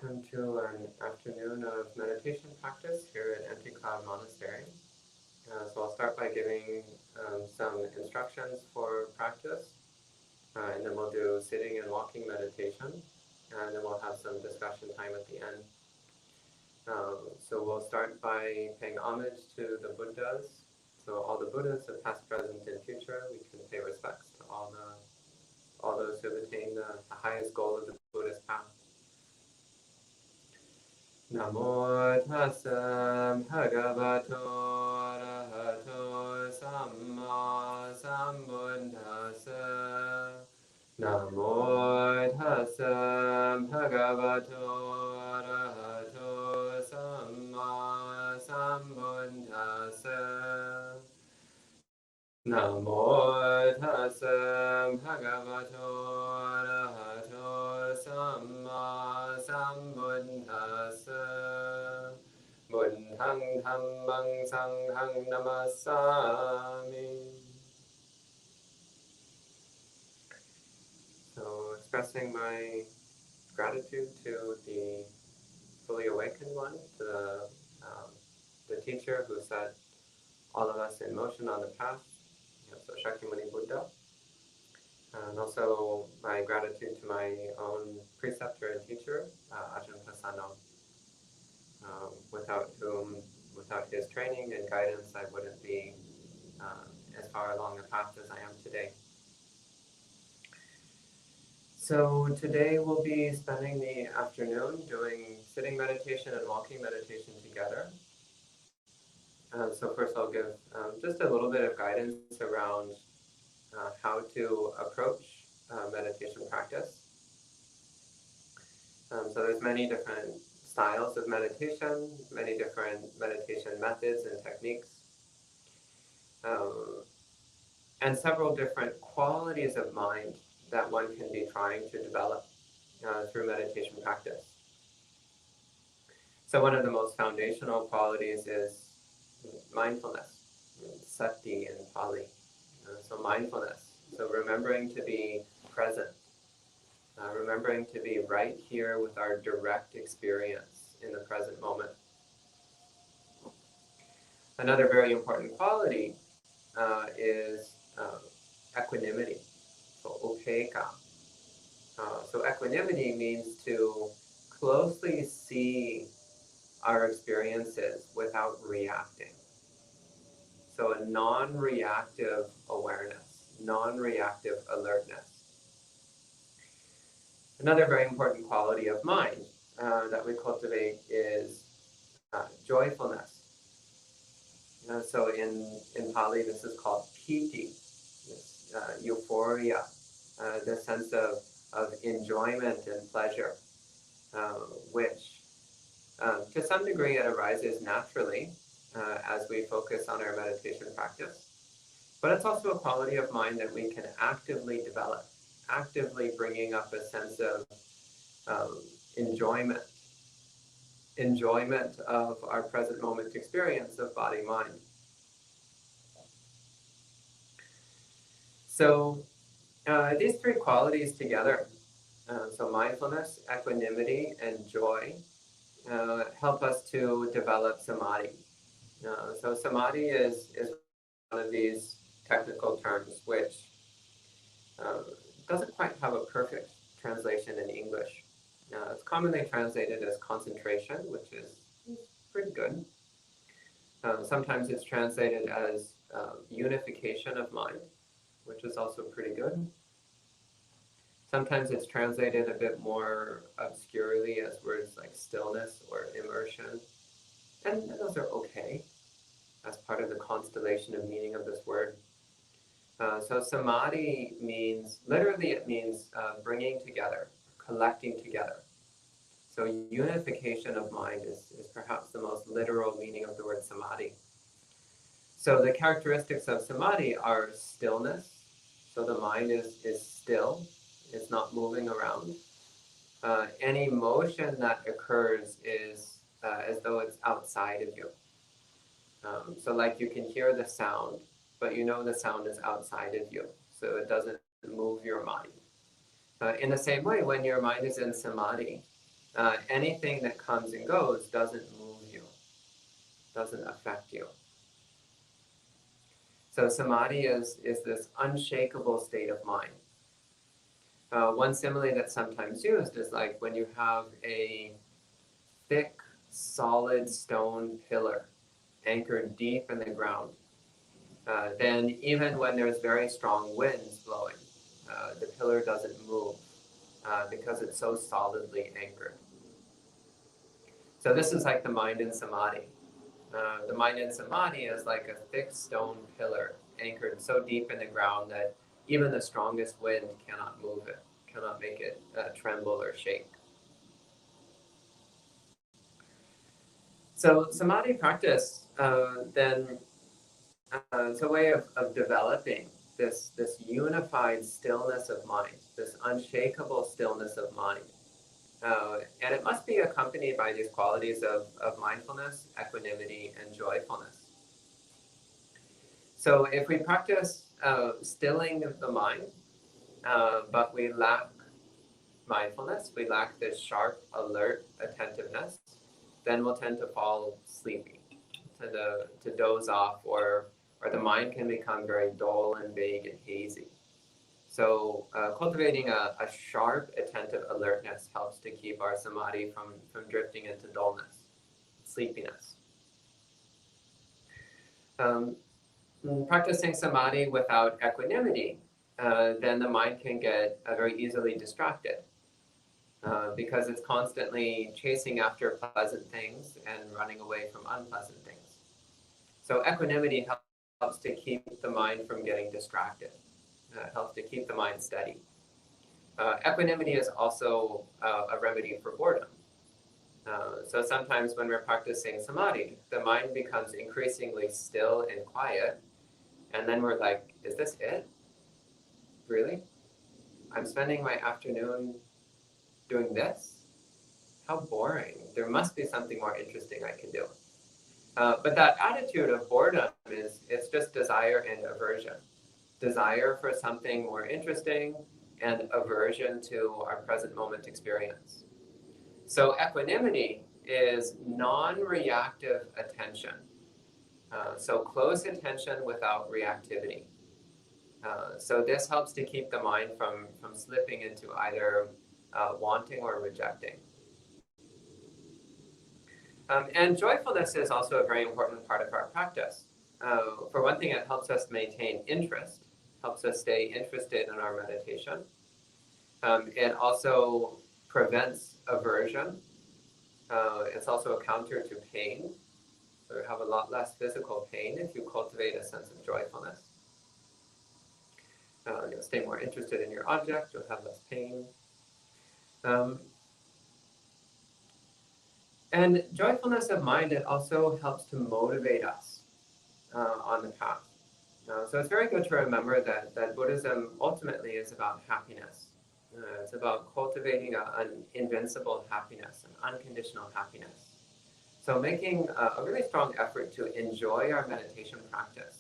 welcome to an afternoon of meditation practice here at Anti-Cloud Monastery. So I'll start by giving some instructions for practice, and then we'll do sitting and walking meditation, and then we'll have some discussion time at the end. So we'll start by paying homage to the Buddhas. So all the Buddhas, the past, present, and future, we can pay respects to all those who have attained the highest goal of the Buddhist path. Namo tassa bhagavato arahato samma sambuddhassa. Namo tassa bhagavato arahato samma sambuddhassa. Namo tassa bhagavato arahato samma sambuddhassa. Buddhang dhammang sanghang namassami. So expressing my gratitude to the fully awakened one, to the teacher who set all of us in motion on the path, so Shakyamuni Buddha. And also my gratitude to my own preceptor and teacher, Ajahn Pasano, without his training and guidance, I wouldn't be as far along the path as I am today. So today we'll be spending the afternoon doing sitting meditation and walking meditation together. So first I'll give just a little bit of guidance around how to approach meditation practice. So there's many different styles of meditation, many different meditation methods and techniques, and several different qualities of mind that one can be trying to develop through meditation practice. So one of the most foundational qualities is mindfulness, sati in Pali. So mindfulness, so remembering to be present, remembering to be right here with our direct experience in the present moment. Another very important quality is equanimity, so upekkha. So equanimity means to closely see our experiences without reacting. So a non-reactive awareness, non-reactive alertness. Another very important quality of mind that we cultivate is joyfulness. So in Pali, this is called piti, this euphoria, the sense of enjoyment and pleasure, which to some degree it arises naturally as we focus on our meditation practice. But it's also a quality of mind that we can actively develop, actively bringing up a sense of enjoyment of our present moment experience of body-mind. So these three qualities together, so mindfulness, equanimity, and joy, help us to develop samadhi. So samadhi is one of these technical terms which doesn't quite have a perfect translation in English. It's commonly translated as concentration, which is pretty good. Sometimes it's translated as unification of mind, which is also pretty good. Sometimes it's translated a bit more obscurely as words like stillness or immersion. And those are okay as part of the constellation of meaning of this word. So samadhi means, literally it means bringing together, collecting together. So unification of mind is perhaps the most literal meaning of the word samadhi. So the characteristics of samadhi are stillness. So the mind is still, it's not moving around. Any motion that occurs is as though it's outside of you. So like you can hear the sound, but you know the sound is outside of you, so it doesn't move your mind. In the same way, when your mind is in samadhi, anything that comes and goes doesn't move you, doesn't affect you. So samadhi is this unshakable state of mind. One simile that's sometimes used is like when you have a thick, solid stone pillar anchored deep in the ground, then even when there's very strong winds blowing, the pillar doesn't move because it's so solidly anchored. So this is like the mind in samadhi. The mind in samadhi is like a thick stone pillar anchored so deep in the ground that even the strongest wind cannot move it, cannot make it tremble or shake. So samadhi practice then is a way of developing this unified stillness of mind, this unshakable stillness of mind. And it must be accompanied by these qualities of mindfulness, equanimity, and joyfulness. So if we practice stilling the mind, but we lack mindfulness, we lack this sharp, alert attentiveness, then we'll tend to fall sleepy, tend to doze off, or the mind can become very dull and vague and hazy. So cultivating a sharp, attentive alertness helps to keep our samadhi from drifting into dullness, sleepiness. Practicing samadhi without equanimity, then the mind can get very easily distracted because it's constantly chasing after pleasant things and running away from unpleasant things. So equanimity helps to keep the mind from getting distracted. Helps to keep the mind steady. Equanimity is also a remedy for boredom. So sometimes when we're practicing samadhi, the mind becomes increasingly still and quiet, and then we're like, is this it? Really? I'm spending my afternoon doing this? How boring. There must be something more interesting I can do. But that attitude of boredom it's just desire and aversion. Desire for something more interesting and aversion to our present moment experience. So equanimity is non-reactive attention. So close attention without reactivity. So this helps to keep the mind from slipping into either wanting or rejecting. And joyfulness is also a very important part of our practice. For one thing, it helps us maintain interest, helps us stay interested in our meditation. It also prevents aversion. It's also a counter to pain. So you have a lot less physical pain if you cultivate a sense of joyfulness. You'll stay more interested in your object, you'll have less pain. And joyfulness of mind, it also helps to motivate us on the path. So it's very good to remember that Buddhism ultimately is about happiness. It's about cultivating an invincible happiness, an unconditional happiness. So making a really strong effort to enjoy our meditation practice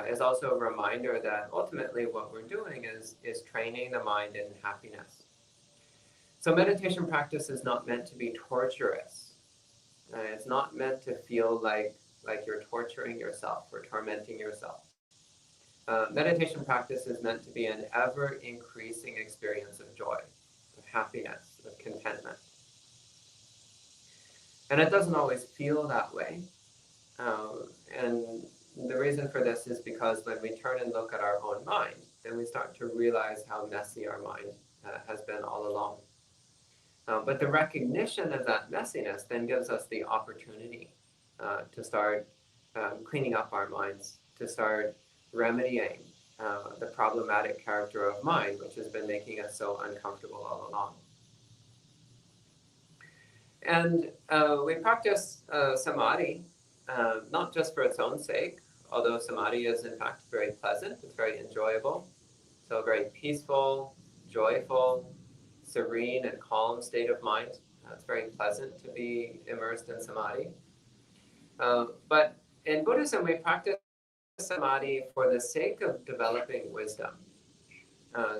is also a reminder that ultimately what we're doing is training the mind in happiness. So meditation practice is not meant to be torturous. It's not meant to feel like you're torturing yourself or tormenting yourself. Meditation practice is meant to be an ever-increasing experience of joy, of happiness, of contentment. And it doesn't always feel that way. And the reason for this is because when we turn and look at our own mind, then we start to realize how messy our mind has been all along. But the recognition of that messiness then gives us the opportunity to start cleaning up our minds, to start remedying the problematic character of mind, which has been making us so uncomfortable all along. And we practice samadhi, not just for its own sake, although samadhi is in fact very pleasant, it's very enjoyable, so a very peaceful, joyful, serene and calm state of mind. It's very pleasant to be immersed in samadhi. But in Buddhism, we practice samadhi for the sake of developing wisdom.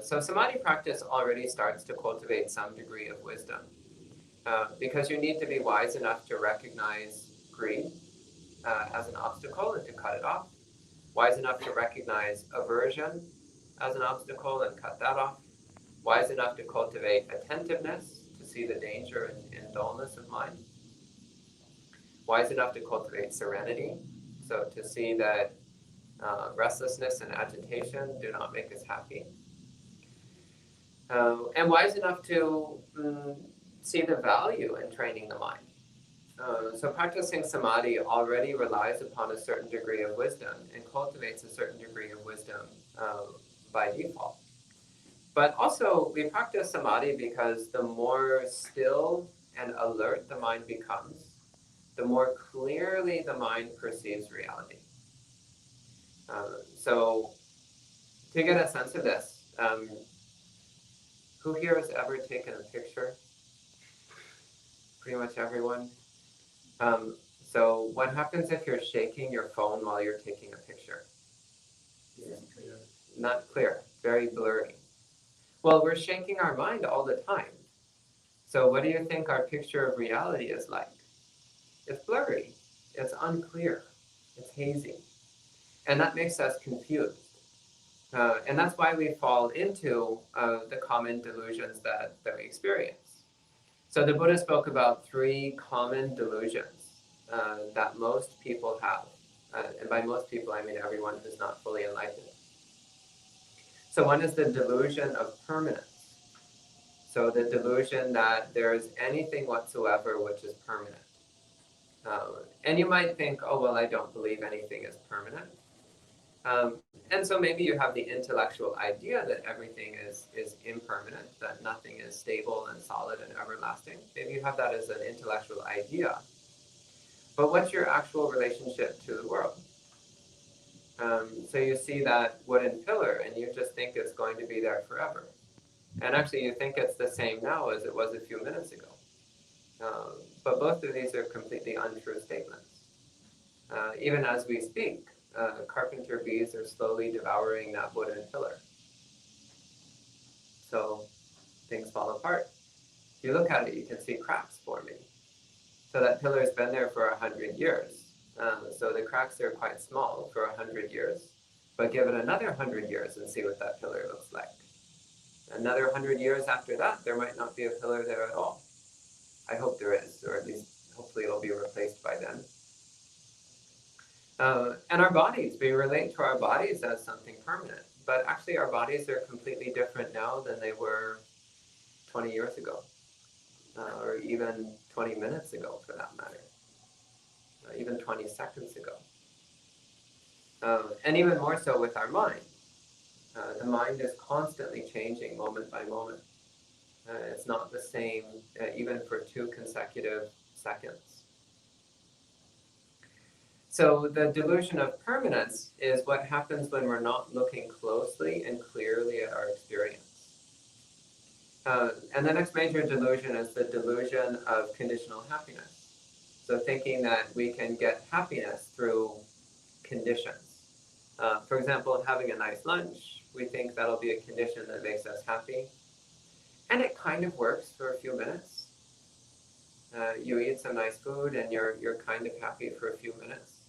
So samadhi practice already starts to cultivate some degree of wisdom. because you need to be wise enough to recognize greed as an obstacle and to cut it off, wise enough to recognize aversion as an obstacle and cut that off, wise enough to cultivate attentiveness, to see the danger in dullness of mind, wise enough to cultivate serenity, so to see that restlessness and agitation do not make us happy, and wise enough to see the value in training the mind. So practicing samadhi already relies upon a certain degree of wisdom and cultivates a certain degree of wisdom by default. But also, we practice samadhi because the more still and alert the mind becomes, the more clearly the mind perceives reality. So to get a sense of this, who here has ever taken a picture? Pretty much everyone. So what happens if you're shaking your phone while you're taking a picture? Not clear, very blurry. Well, we're shaking our mind all the time. So what do you think our picture of reality is like? It's blurry, it's unclear, it's hazy. And that makes us confused. And that's why we fall into the common delusions that we experience. So the Buddha spoke about 3 common delusions that most people have. And by most people, I mean everyone who's not fully enlightened. So one is the delusion of permanence. So the delusion that there is anything whatsoever which is permanent. And you might think, oh, well, I don't believe anything is permanent. And so maybe you have the intellectual idea that everything is impermanent, that nothing is stable and solid and everlasting. Maybe you have that as an intellectual idea. But what's your actual relationship to the world? So you see that wooden pillar and you just think it's going to be there forever. And actually you think it's the same now as it was a few minutes ago. But both of these are completely untrue statements. Even as we speak, carpenter bees are slowly devouring that wooden pillar. So things fall apart. If you look at it, you can see cracks forming. So that pillar's been there for 100 years. So the cracks are quite small for 100 years, but give it another 100 years and see what that pillar looks like. Another 100 years after that, there might not be a pillar there at all. I hope there is, or at least hopefully it'll be replaced by then. And our bodies, we relate to our bodies as something permanent, but actually our bodies are completely different now than they were 20 years ago, or even 20 minutes ago for that matter, even 20 seconds ago. And even more so with our mind. The mind is constantly changing moment by moment. It's not the same even for 2 consecutive seconds. So the delusion of permanence is what happens when we're not looking closely and clearly at our experience. And the next major delusion is the delusion of conditional happiness. So thinking that we can get happiness through conditions. For example, having a nice lunch, we think that'll be a condition that makes us happy. And it kind of works for a few minutes. You eat some nice food and you're kind of happy for a few minutes.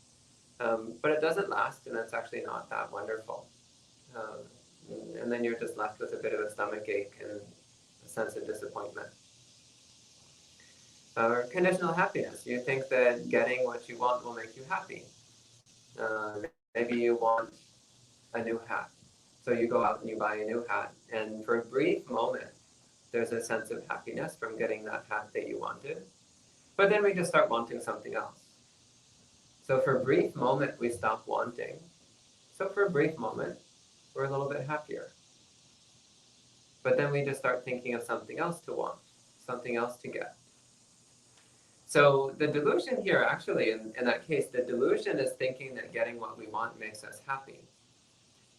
But it doesn't last, and it's actually not that wonderful. And then you're just left with a bit of a stomach ache and a sense of disappointment. Conditional happiness. You think that getting what you want will make you happy. Maybe you want a new hat. So you go out and you buy a new hat. And for a brief moment, there's a sense of happiness from getting that hat that you wanted. But then we just start wanting something else. So for a brief moment, we stop wanting. So for a brief moment, we're a little bit happier. But then we just start thinking of something else to want, something else to get. So the delusion here, actually, in that case, the delusion is thinking that getting what we want makes us happy.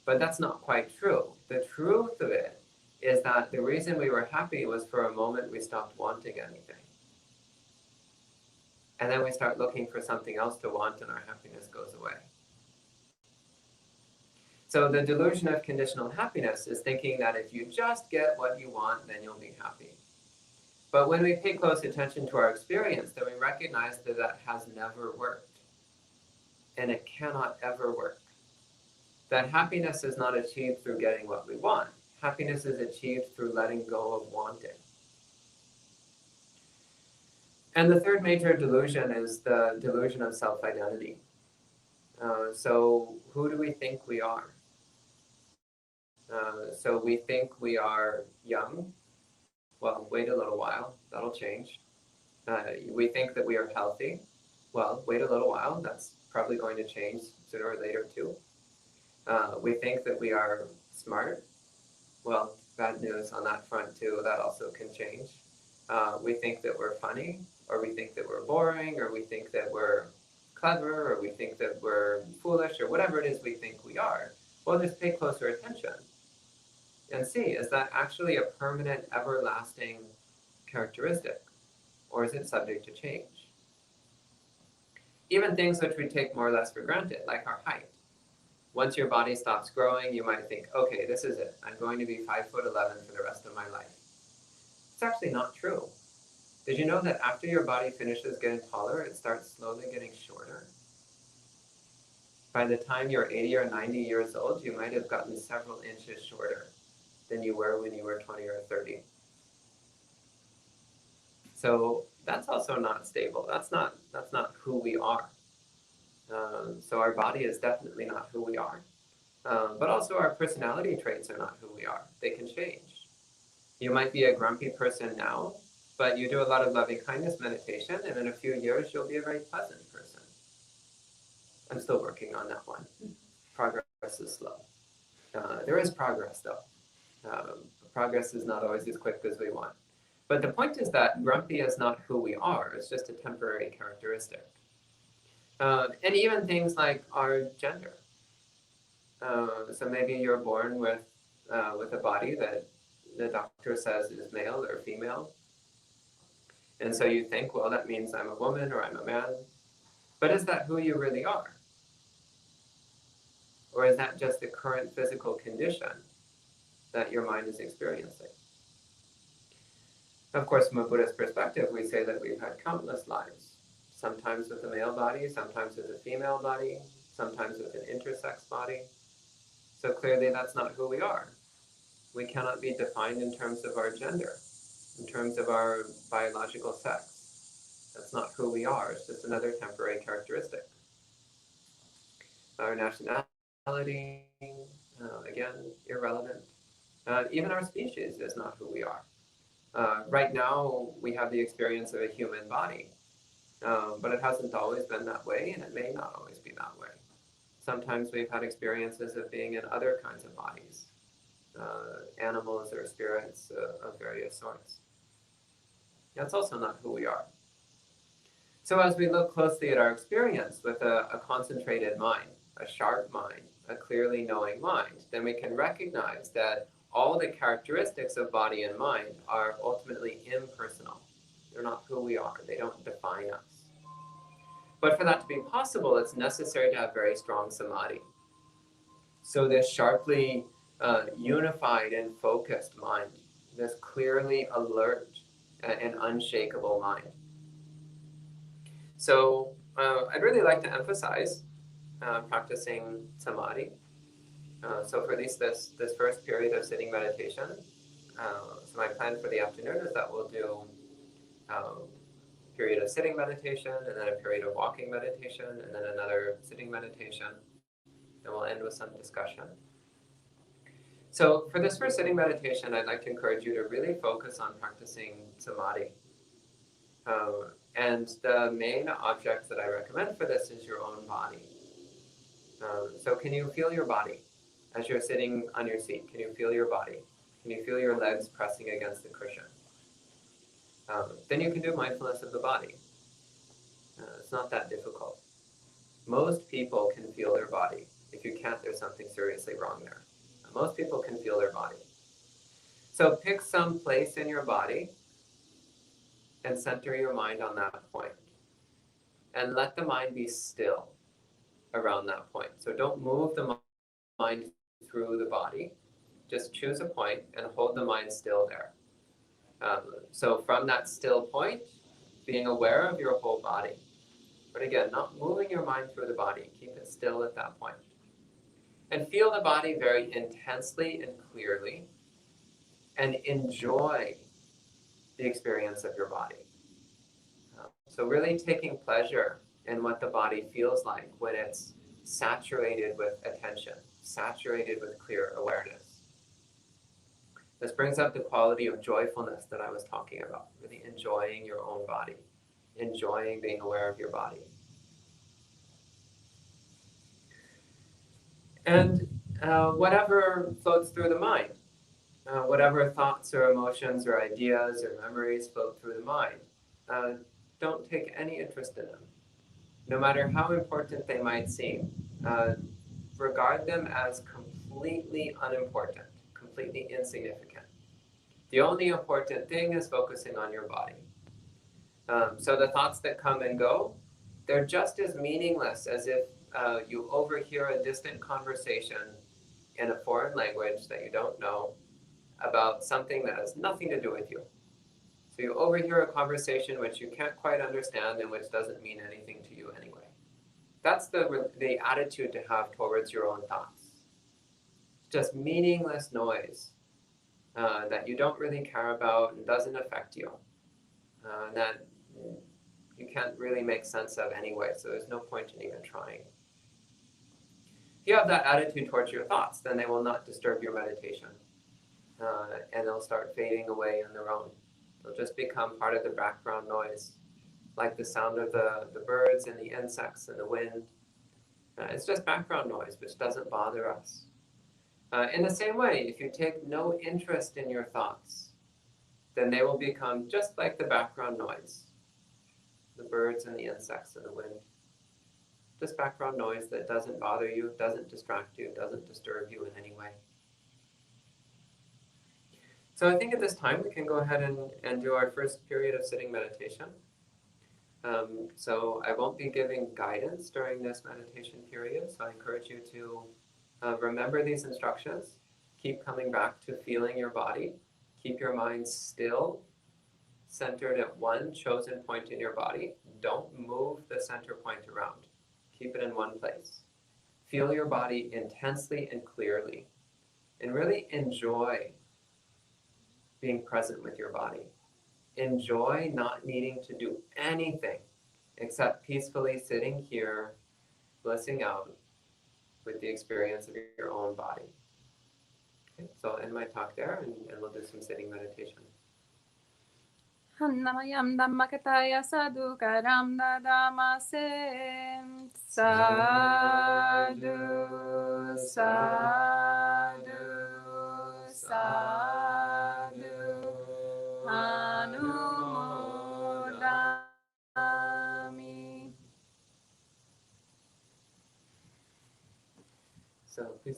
But that's not quite true. The truth of it is that the reason we were happy was for a moment we stopped wanting anything. And then we start looking for something else to want and our happiness goes away. So the delusion of conditional happiness is thinking that if you just get what you want, then you'll be happy. But when we pay close attention to our experience, then we recognize that that has never worked. And it cannot ever work. That happiness is not achieved through getting what we want. Happiness is achieved through letting go of wanting. And the third major delusion is the delusion of self-identity. So who do we think we are? So we think we are young. Well, wait a little while, that'll change. We think that we are healthy. Well, wait a little while, that's probably going to change sooner or later too. We think that we are smart. Well, bad news on that front too, that also can change. We think that we're funny, or we think that we're boring, or we think that we're clever, or we think that we're foolish, or whatever it is we think we are. Well, just pay closer attention and see, is that actually a permanent, everlasting characteristic, or is it subject to change? Even things which we take more or less for granted, like our height. Once your body stops growing, you might think, okay, this is it. I'm going to be 5'11" for the rest of my life. It's actually not true. Did you know that after your body finishes getting taller, it starts slowly getting shorter? By the time you're 80 or 90 years old, you might have gotten several inches shorter than you were when you were 20 or 30. So that's also not stable. That's not who we are. So our body is definitely not who we are. But also our personality traits are not who we are. They can change. You might be a grumpy person now, but you do a lot of loving kindness meditation, and in a few years you'll be a very pleasant person. I'm still working on that one. Progress is slow. There is progress though. Progress is not always as quick as we want. But the point is that grumpy is not who we are. It's just a temporary characteristic. And even things like our gender. So maybe you're born with a body that the doctor says is male or female. And so you think, well, that means I'm a woman or I'm a man. But is that who you really are? Or is that just the current physical condition that your mind is experiencing? Of course, from a Buddhist perspective, we say that we've had countless lives. Sometimes with a male body, sometimes with a female body, sometimes with an intersex body. So clearly that's not who we are. We cannot be defined in terms of our gender, in terms of our biological sex. That's not who we are. It's just another temporary characteristic. Our nationality, again, irrelevant. Even our species is not who we are. Right now, we have the experience of a human body, but it hasn't always been that way, and it may not always be that way. Sometimes we've had experiences of being in other kinds of bodies, animals or spirits of various sorts. That's also not who we are. So as we look closely at our experience with a concentrated mind, a sharp mind, a clearly knowing mind, then we can recognize that all the characteristics of body and mind are ultimately impersonal. They're not who we are. They don't define us. But for that to be possible, it's necessary to have very strong samadhi. So this sharply unified and focused mind, this clearly alert and unshakable mind. So I'd really like to emphasize practicing samadhi. So for at least this first period of sitting meditation, so my plan for the afternoon is that we'll do a period of sitting meditation, and then a period of walking meditation, and then another sitting meditation. Then we'll end with some discussion. So for this first sitting meditation, I'd like to encourage you to really focus on practicing samadhi. And the main object that I recommend for this is your own body. So can you feel your body? As you're sitting on your seat, can you feel your body? Can you feel your legs pressing against the cushion? Then you can do mindfulness of the body. It's not that difficult. Most people can feel their body. If you can't, there's something seriously wrong there. Most people can feel their body. So pick some place in your body and center your mind on that point. And let the mind be still around that point. So don't move the mind through the body. Just choose a point and hold the mind still there. So from that still point, being aware of your whole body. But again, not moving your mind through the body. Keep it still at that point. And feel the body very intensely and clearly. And enjoy the experience of your body. So really taking pleasure in what the body feels like when it's saturated with attention, saturated with clear awareness. This brings up the quality of joyfulness that I was talking about, really enjoying your own body, enjoying being aware of your body. And whatever floats through the mind, whatever thoughts or emotions or ideas or memories float through the mind, don't take any interest in them. No matter how important they might seem, regard them as completely unimportant, completely insignificant. The only important thing is focusing on your body. So the thoughts that come and go, they're just as meaningless as if you overhear a distant conversation in a foreign language that you don't know about something that has nothing to do with you. So you overhear a conversation which you can't quite understand and which doesn't mean anything to you anyway. That's the attitude to have towards your own thoughts. Just meaningless noise that you don't really care about and doesn't affect you. That you can't really make sense of anyway, so there's no point in even trying. If you have that attitude towards your thoughts, then they will not disturb your meditation. And they'll start fading away on their own. They'll just become part of the background noise, like the sound of the birds and the insects and the wind. It's just background noise, which doesn't bother us. In the same way, if you take no interest in your thoughts, then they will become just like the background noise, the birds and the insects and the wind. Just background noise that doesn't bother you, doesn't distract you, doesn't disturb you in any way. So I think at this time we can go ahead and do our first period of sitting meditation. So I won't be giving guidance during this meditation period, so I encourage you to remember these instructions. Keep coming back to feeling your body. Keep your mind still, centered at one chosen point in your body. Don't move the center point around. Keep it in one place. Feel your body intensely and clearly, and really enjoy being present with your body. Enjoy not needing to do anything except peacefully sitting here, blissing out with the experience of your own body. Okay, so I'll end my talk there, and we'll do some sitting meditation. Hannamayam Dhammakataya Sadhukaram Dadamase Sadhu Sadhu Sadhu Anumodami. So please